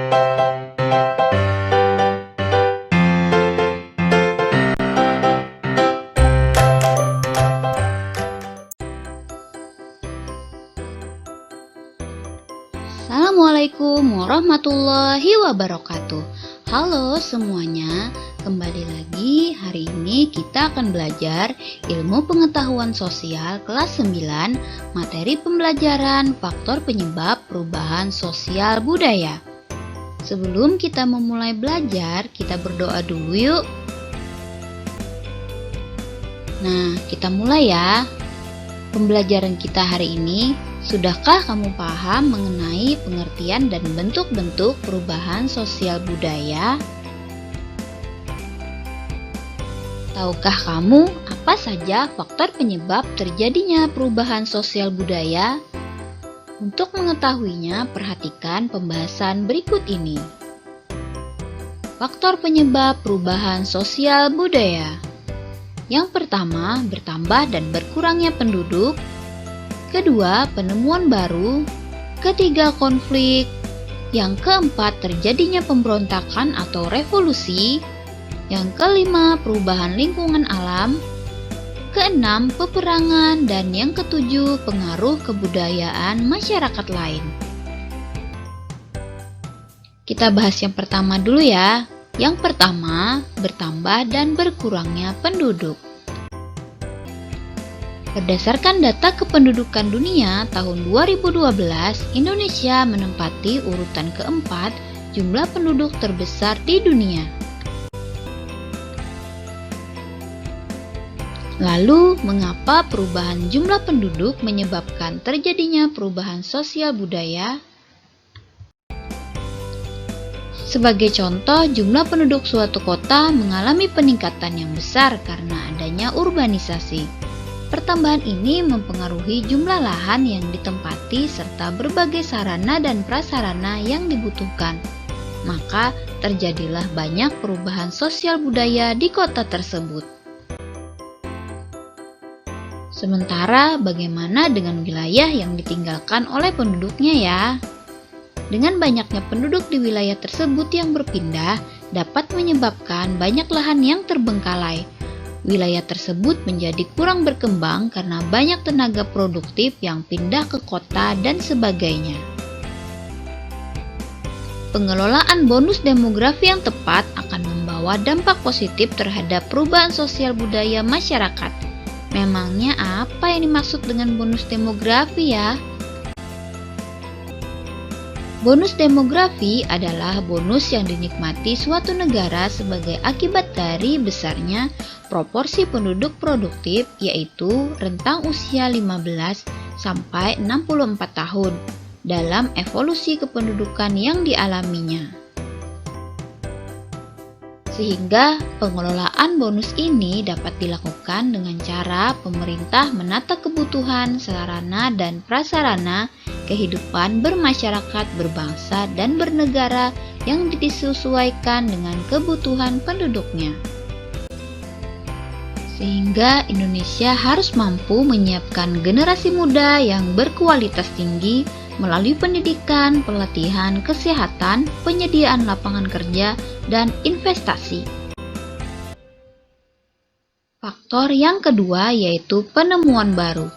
Assalamualaikum warahmatullahi wabarakatuh. Halo semuanya, kembali lagi. Hari ini kita akan belajar ilmu pengetahuan sosial kelas 9, materi pembelajaran faktor penyebab perubahan sosial budaya. Sebelum kita memulai belajar, kita berdoa dulu yuk. Nah, kita mulai ya. Pembelajaran kita hari ini, sudahkah kamu paham mengenai pengertian dan bentuk-bentuk perubahan sosial budaya? Tahukah kamu apa saja faktor penyebab terjadinya perubahan sosial budaya? Untuk mengetahuinya, perhatikan pembahasan berikut ini. Faktor penyebab perubahan sosial budaya. Yang pertama, bertambah dan berkurangnya penduduk. Kedua, penemuan baru. Ketiga, konflik. Yang keempat, terjadinya pemberontakan atau revolusi. Yang kelima, perubahan lingkungan alam. Keenam, peperangan. Dan yang ketujuh, pengaruh kebudayaan masyarakat lain. Kita bahas yang pertama dulu ya. Yang pertama, bertambah dan berkurangnya penduduk. Berdasarkan data kependudukan dunia tahun 2012, Indonesia menempati urutan keempat jumlah penduduk terbesar di dunia. Lalu, mengapa perubahan jumlah penduduk menyebabkan terjadinya perubahan sosial budaya? Sebagai contoh, jumlah penduduk suatu kota mengalami peningkatan yang besar karena adanya urbanisasi. Pertambahan ini mempengaruhi jumlah lahan yang ditempati serta berbagai sarana dan prasarana yang dibutuhkan. Maka terjadilah banyak perubahan sosial budaya di kota tersebut. Sementara bagaimana dengan wilayah yang ditinggalkan oleh penduduknya ya? Dengan banyaknya penduduk di wilayah tersebut yang berpindah dapat menyebabkan banyak lahan yang terbengkalai. Wilayah tersebut menjadi kurang berkembang karena banyak tenaga produktif yang pindah ke kota dan sebagainya. Pengelolaan bonus demografi yang tepat akan membawa dampak positif terhadap perubahan sosial budaya masyarakat. Memangnya apa yang dimaksud dengan bonus demografi ya? Bonus demografi adalah bonus yang dinikmati suatu negara sebagai akibat dari besarnya proporsi penduduk produktif, yaitu rentang usia 15 sampai 64 tahun dalam evolusi kependudukan yang dialaminya. Sehingga pengelolaan bonus ini dapat dilakukan dengan cara pemerintah menata kebutuhan sarana dan prasarana kehidupan bermasyarakat, berbangsa, dan bernegara yang disesuaikan dengan kebutuhan penduduknya. Sehingga Indonesia harus mampu menyiapkan generasi muda yang berkualitas tinggi melalui pendidikan, pelatihan, kesehatan, penyediaan lapangan kerja, dan investasi. Faktor yang kedua yaitu penemuan baru.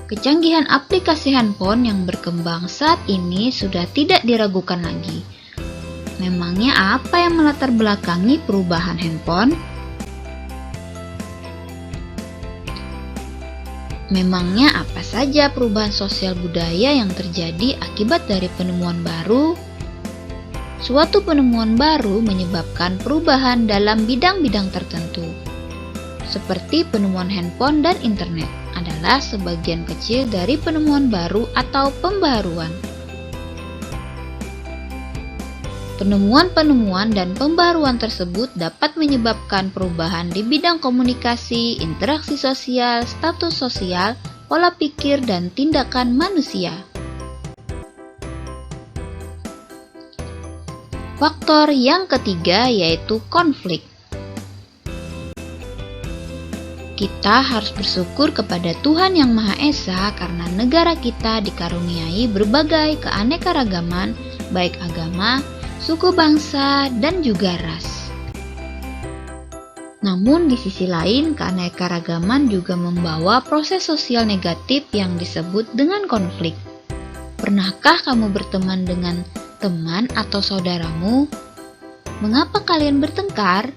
Kecanggihan aplikasi handphone yang berkembang saat ini sudah tidak diragukan lagi. Memangnya apa yang melatar belakangi perubahan handphone? Memangnya apa saja perubahan sosial budaya yang terjadi akibat dari penemuan baru? Suatu penemuan baru menyebabkan perubahan dalam bidang-bidang tertentu. Seperti penemuan handphone dan internet adalah sebagian kecil dari penemuan baru atau pembaruan. Penemuan-penemuan dan pembaruan tersebut dapat menyebabkan perubahan di bidang komunikasi, interaksi sosial, status sosial, pola pikir, dan tindakan manusia. Faktor yang ketiga yaitu konflik. Kita harus bersyukur kepada Tuhan Yang Maha Esa karena negara kita dikaruniai berbagai keanekaragaman, baik agama, suku bangsa, dan juga ras. Namun di sisi lain, keanekaragaman juga membawa proses sosial negatif yang disebut dengan konflik. Pernahkah kamu berteman dengan teman atau saudaramu? Mengapa kalian bertengkar?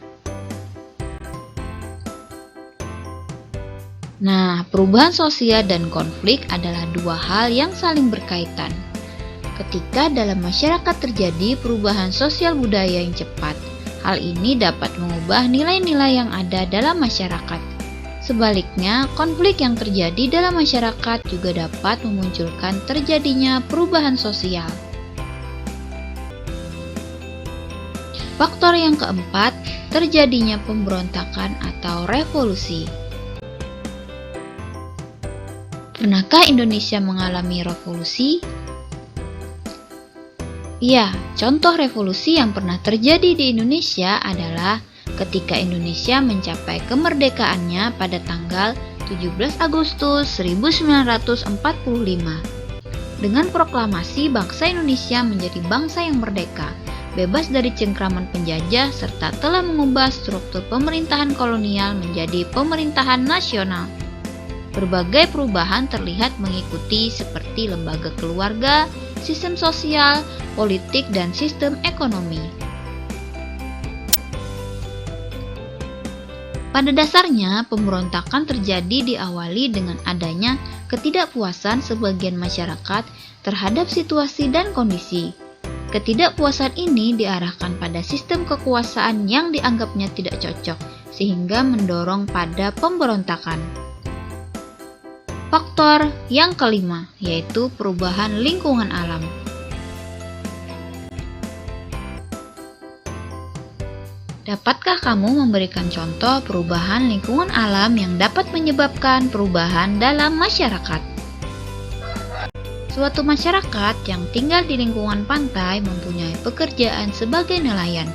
Nah, perubahan sosial dan konflik adalah dua hal yang saling berkaitan. Ketika dalam masyarakat terjadi perubahan sosial budaya yang cepat, hal ini dapat mengubah nilai-nilai yang ada dalam masyarakat. Sebaliknya, konflik yang terjadi dalam masyarakat juga dapat memunculkan terjadinya perubahan sosial. Faktor yang keempat, terjadinya pemberontakan atau revolusi. Pernahkah Indonesia mengalami revolusi? Ya, contoh revolusi yang pernah terjadi di Indonesia adalah ketika Indonesia mencapai kemerdekaannya pada tanggal 17 Agustus 1945. Dengan proklamasi bangsa Indonesia menjadi bangsa yang merdeka, bebas dari cengkraman penjajah, serta telah mengubah struktur pemerintahan kolonial menjadi pemerintahan nasional. Berbagai perubahan terlihat mengikuti seperti lembaga keluarga, sistem sosial, politik, dan sistem ekonomi. Pada dasarnya, pemberontakan terjadi diawali dengan adanya ketidakpuasan sebagian masyarakat terhadap situasi dan kondisi. Ketidakpuasan ini diarahkan pada sistem kekuasaan yang dianggapnya tidak cocok, sehingga mendorong pada pemberontakan. Faktor yang kelima, yaitu perubahan lingkungan alam. Dapatkah kamu memberikan contoh perubahan lingkungan alam yang dapat menyebabkan perubahan dalam masyarakat? Suatu masyarakat yang tinggal di lingkungan pantai mempunyai pekerjaan sebagai nelayan.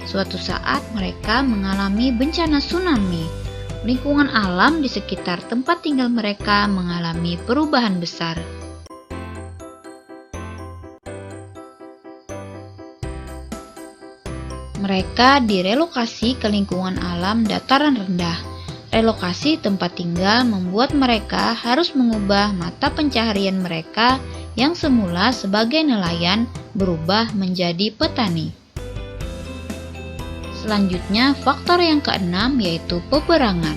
Suatu saat mereka mengalami bencana tsunami. Lingkungan alam di sekitar tempat tinggal mereka mengalami perubahan besar. Mereka direlokasi ke lingkungan alam dataran rendah. Relokasi tempat tinggal membuat mereka harus mengubah mata pencaharian mereka yang semula sebagai nelayan berubah menjadi petani. Selanjutnya, faktor yang keenam yaitu peperangan.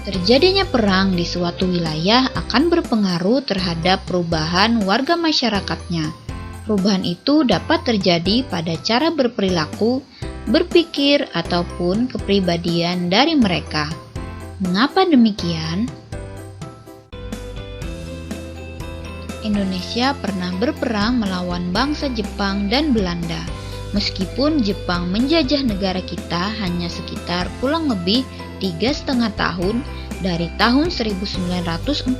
Terjadinya perang di suatu wilayah akan berpengaruh terhadap perubahan warga masyarakatnya. Perubahan itu dapat terjadi pada cara berperilaku, berpikir, ataupun kepribadian dari mereka. Mengapa demikian? Indonesia pernah berperang melawan bangsa Jepang dan Belanda. Meskipun Jepang menjajah negara kita hanya sekitar kurang lebih 3,5 tahun, dari tahun 1942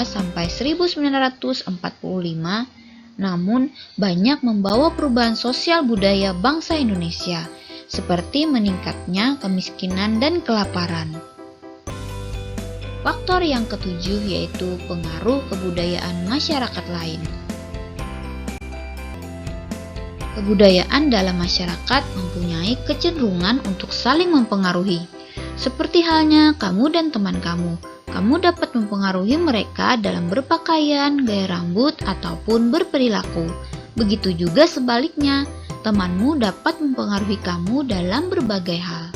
sampai 1945, namun banyak membawa perubahan sosial budaya bangsa Indonesia, seperti meningkatnya kemiskinan dan kelaparan. Faktor yang ketujuh yaitu pengaruh kebudayaan masyarakat lain. Kebudayaan dalam masyarakat mempunyai kecenderungan untuk saling mempengaruhi. Seperti halnya kamu dan teman kamu. Kamu dapat mempengaruhi mereka dalam berpakaian, gaya rambut, ataupun berperilaku. Begitu juga sebaliknya, temanmu dapat mempengaruhi kamu dalam berbagai hal.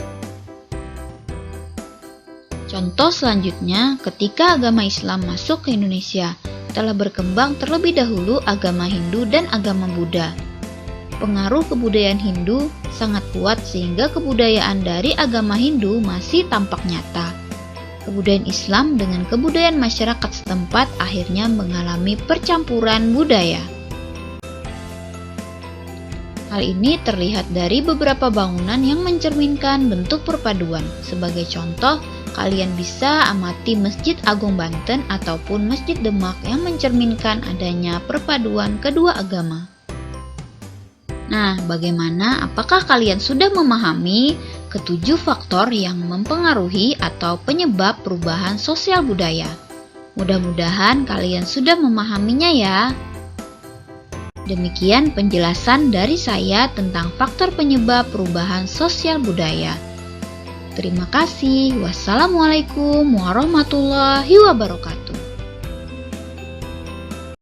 Contoh selanjutnya, ketika agama Islam masuk ke Indonesia, telah berkembang terlebih dahulu agama Hindu dan agama Buddha. Pengaruh kebudayaan Hindu sangat kuat sehingga kebudayaan dari agama Hindu masih tampak nyata. Kebudayaan Islam dengan kebudayaan masyarakat setempat akhirnya mengalami percampuran budaya. Hal ini terlihat dari beberapa bangunan yang mencerminkan bentuk perpaduan. Sebagai contoh, kalian bisa amati Masjid Agung Banten ataupun Masjid Demak yang mencerminkan adanya perpaduan kedua agama. Nah, bagaimana? Apakah kalian sudah memahami ketujuh faktor yang mempengaruhi atau penyebab perubahan sosial budaya? Mudah-mudahan kalian sudah memahaminya ya. Demikian penjelasan dari saya tentang faktor penyebab perubahan sosial budaya. Terima kasih. Wassalamualaikum warahmatullahi wabarakatuh.